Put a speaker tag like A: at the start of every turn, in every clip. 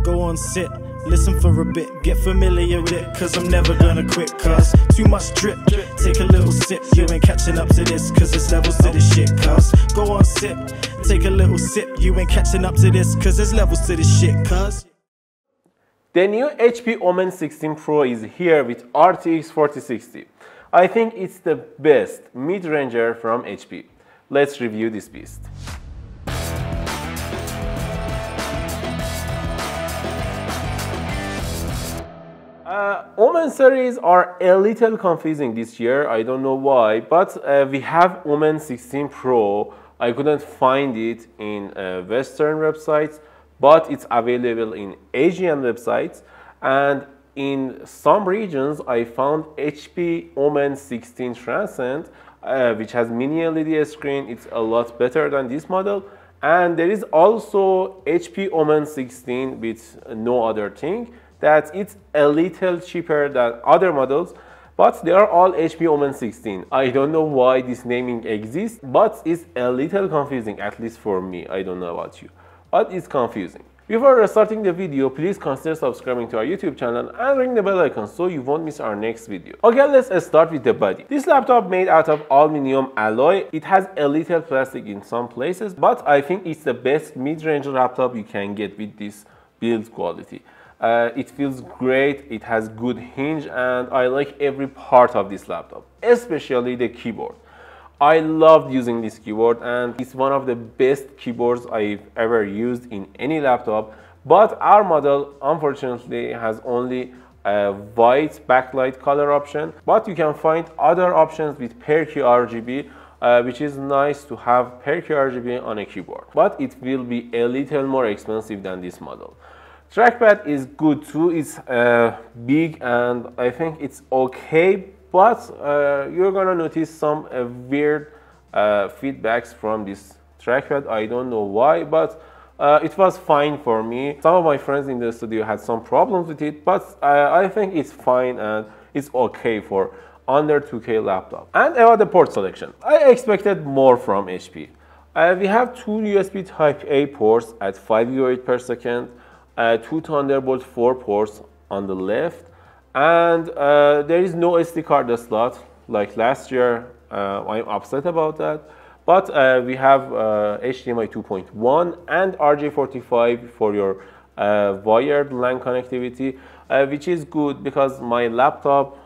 A: Go on, sit, listen for a bit, get familiar with it, cause I'm never gonna quit, cause too much drip, take a little sip, you ain't catching up to this, cause there's levels to this shit, cause go on, sip, take a little sip, you ain't catching up to this, cause there's levels to this shit, cause.
B: The new HP Omen 16 Pro is here with RTX 4060. I think it's the best mid-ranger from HP. Let's review this beast. Omen series are a little confusing this year, I don't know why, but we have Omen 16 Pro. I couldn't find it in Western websites, but it's available in Asian websites, and in some regions I found HP Omen 16 Transcend, which has mini LED screen. It's a lot better than this model, and there is also HP Omen 16 with no other thing, that it's a little cheaper than other models, but they are all HP Omen 16. I don't know why this naming exists, but it's a little confusing, at least for me. I don't know about you, but it's confusing. Before starting the video, please consider subscribing to our YouTube channel and ring the bell icon so you won't miss our next video. Okay, let's start with the body. This laptop made out of aluminum alloy. It has a little plastic in some places, but I think it's the best mid-range laptop you can get with this build quality. It feels great, it has good hinge, and I like every part of this laptop, especially the keyboard. I loved using this keyboard, and it's one of the best keyboards I've ever used in any laptop, but our model unfortunately has only a white backlight color option, but you can find other options with PerQ RGB, which is nice to have PerQ RGB on a keyboard, but it will be a little more expensive than this model. Trackpad is good too, it's big and I think it's okay, but you're gonna notice some weird feedbacks from this trackpad. I don't know why, but it was fine for me. Some of my friends in the studio had some problems with it, but I think it's fine and it's okay for under 2K laptop. And about the port selection, I expected more from HP. We have two USB Type-A ports at 5 gigabit per second, two Thunderbolt 4 ports on the left, and there is no SD card slot like last year. I'm upset about that, but we have HDMI 2.1 and RJ45 for your wired LAN connectivity, which is good because my laptop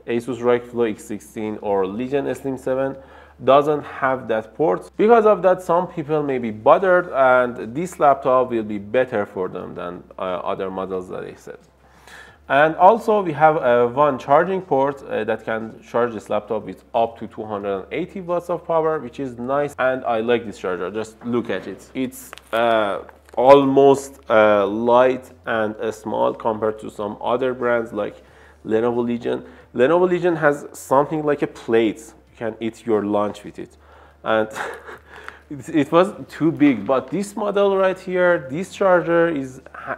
B: Asus ROG Flow X16 or Legion Slim 7 doesn't have that port. Because of that, some people may be bothered, and this laptop will be better for them than other models that I said. And also we have one charging port that can charge this laptop with up to 280 watts of power, which is nice, and I like this charger. Just look at it. It's almost light and small compared to some other brands like Lenovo Legion. Lenovo Legion has something like a plate. You can eat your lunch with it, and it was too big. But this model right here, this charger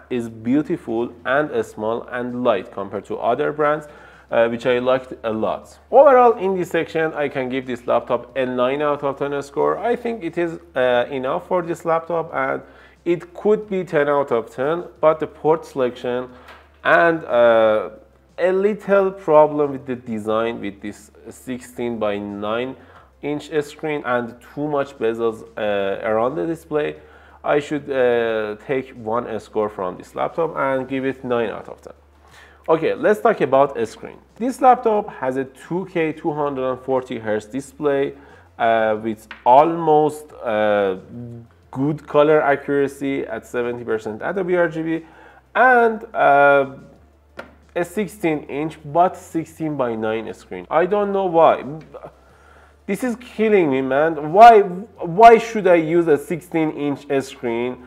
B: is beautiful and small and light compared to other brands, which I liked a lot. Overall, in this section, I can give this laptop a 9 out of 10 score. I think it is enough for this laptop, and it could be 10 out of 10, but the port selection and a little problem with the design with this 16 by 9 inch screen and too much bezels around the display. I should take one score from this laptop and give it 9 out of 10. Okay, let's talk about a screen. This laptop has a 2K 240Hz display with almost good color accuracy at 70% Adobe RGB, and a 16-inch but 16 by 9 screen. I don't know why. This is killing me, man. Why should I use a 16-inch screen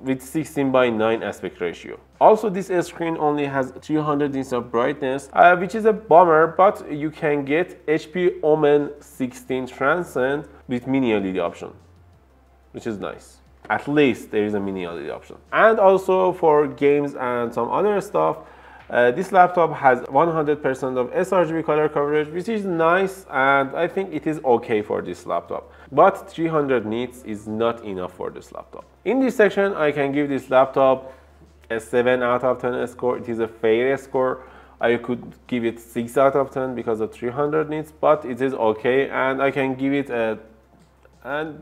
B: with 16 by 9 aspect ratio? Also, this screen only has 300 nits of brightness, which is a bummer, but you can get HP Omen 16 Transcend with mini LED option, which is nice. At least there is a mini LED option. And also for games and some other stuff, this laptop has 100% of sRGB color coverage, which is nice, and I think it is okay for this laptop. But 300 nits is not enough for this laptop. In this section, I can give this laptop a 7 out of 10 score. It is a fair score. I could give it 6 out of 10 because of 300 nits, but it is okay, and I can give it a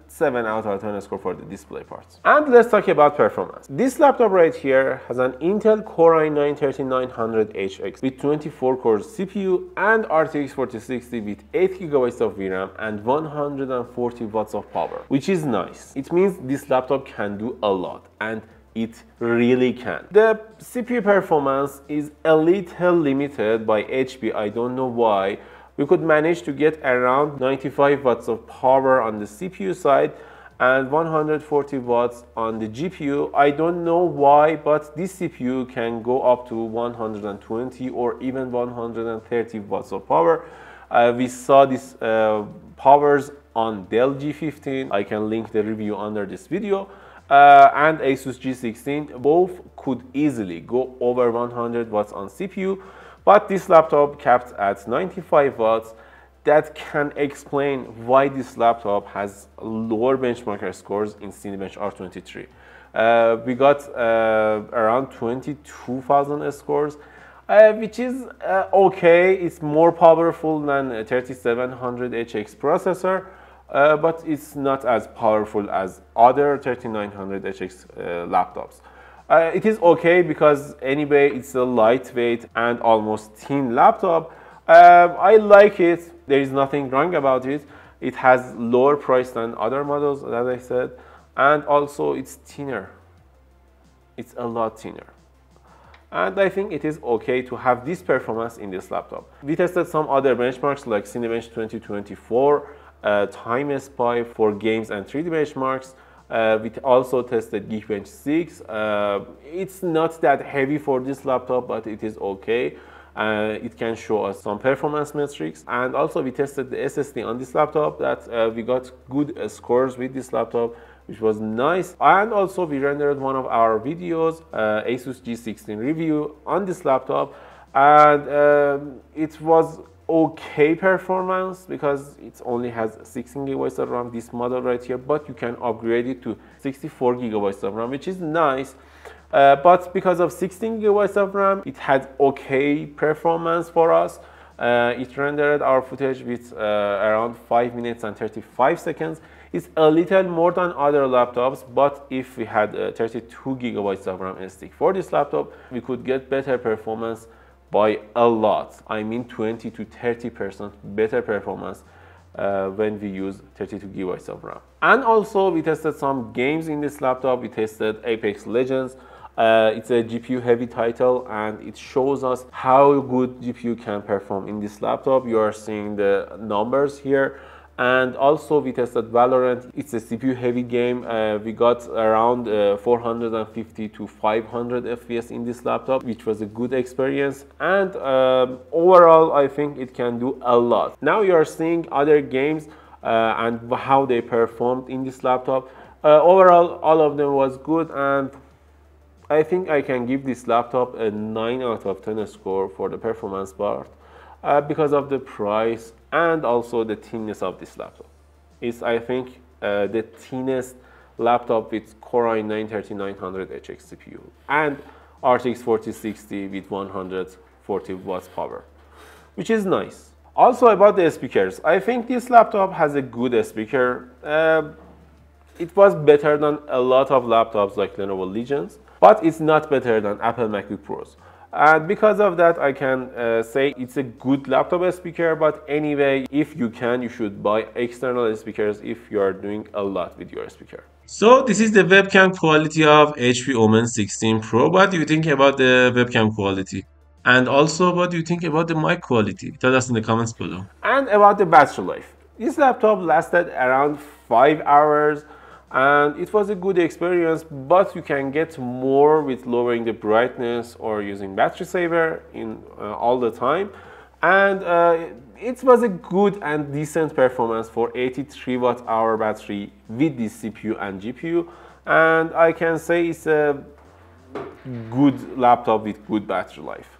B: 7 out of 10 score for the display parts. And let's talk about performance. This laptop right here has an Intel Core i9-13900HX with 24 cores CPU and RTX 4060 with 8 GB of VRAM and 140 watts of power, which is nice. It means this laptop can do a lot, and it really can. The CPU performance is a little limited by HP. I don't know why. We could manage to get around 95 watts of power on the CPU side and 140 watts on the GPU. I don't know why, but this CPU can go up to 120 or even 130 watts of power. We saw these powers on Dell G15. I can link the review under this video. And Asus G16, both could easily go over 100 watts on CPU, but this laptop capped at 95 watts. That can explain why this laptop has lower benchmark scores in Cinebench R23. We got around 22,000 scores, which is okay. It's more powerful than a 3700HX processor, but it's not as powerful as other 3900HX laptops. It is okay because anyway it's a lightweight and almost thin laptop. I like it. There is nothing wrong about it. It has lower price than other models, as I said, and also it's thinner. It's a lot thinner. And I think it is okay to have this performance in this laptop. We tested some other benchmarks like Cinebench 2024, Time Spy for games and 3D benchmarks. We also tested Geekbench 6. It's not that heavy for this laptop, but it is okay. It can show us some performance metrics. And also we tested the SSD on this laptop that we got good scores with this laptop, which was nice. And also we rendered one of our videos, Asus G16 review on this laptop, and it was okay performance because it only has 16 GB of RAM, this model right here, but you can upgrade it to 64 GB of RAM, which is nice. But because of 16 GB of RAM, it had okay performance for us. It rendered our footage with around 5 minutes and 35 seconds. It's a little more than other laptops, but if we had 32 GB of RAM stick for this laptop, we could get better performance by a lot. I mean 20 to 30% better performance when we use 32 GB of RAM. And also we tested some games in this laptop. We tested Apex Legends. It's a GPU heavy title, and it shows us how good GPU can perform in this laptop. You are seeing the numbers here. And also we tested Valorant. It's a CPU heavy game. We got around 450 to 500 FPS in this laptop, which was a good experience. And overall, I think it can do a lot. Now you are seeing other games and how they performed in this laptop. Overall, all of them was good, and I think I can give this laptop a 9 out of 10 score for the performance part because of the price and also the thinness of this laptop. It's, I think, the thinnest laptop with Core i9-13900HX CPU and RTX 4060 with 140 watts power, which is nice. Also about the speakers, I think this laptop has a good speaker. It was better than a lot of laptops like Lenovo Legions, but it's not better than Apple MacBook Pros. And because of that, I can say it's a good laptop speaker, but anyway, if you can, you should buy external speakers if you are doing a lot with your speaker. So this is the webcam quality of HP Omen 16 Pro. What do you think about the webcam quality? And also, what do you think about the mic quality? Tell us in the comments below. And about the battery life. This laptop lasted around 5 hours. And it was a good experience, but you can get more with lowering the brightness or using battery saver in all the time. And it was a good and decent performance for 83 watt-hour battery with this CPU and GPU. And I can say it's a good laptop with good battery life.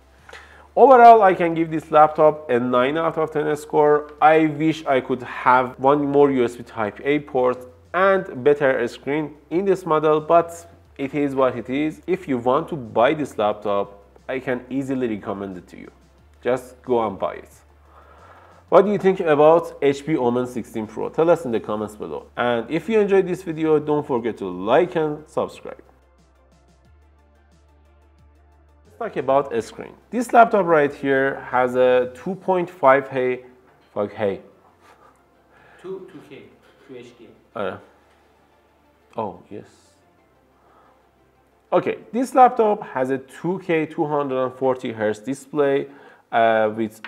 B: Overall, I can give this laptop a 9 out of 10 score. I wish I could have one more USB Type-A port and better screen in this model, but it is what it is. If you want to buy this laptop, I can easily recommend it to you. Just go and buy it. What do you think about HP Omen 16 Pro? Tell us in the comments below. And if you enjoyed this video, don't forget to like and subscribe. Let's talk about a screen. This laptop right here has a 2.5K. 2K, 2HD. Oh, yes. Okay, this laptop has a 2K 240Hz display with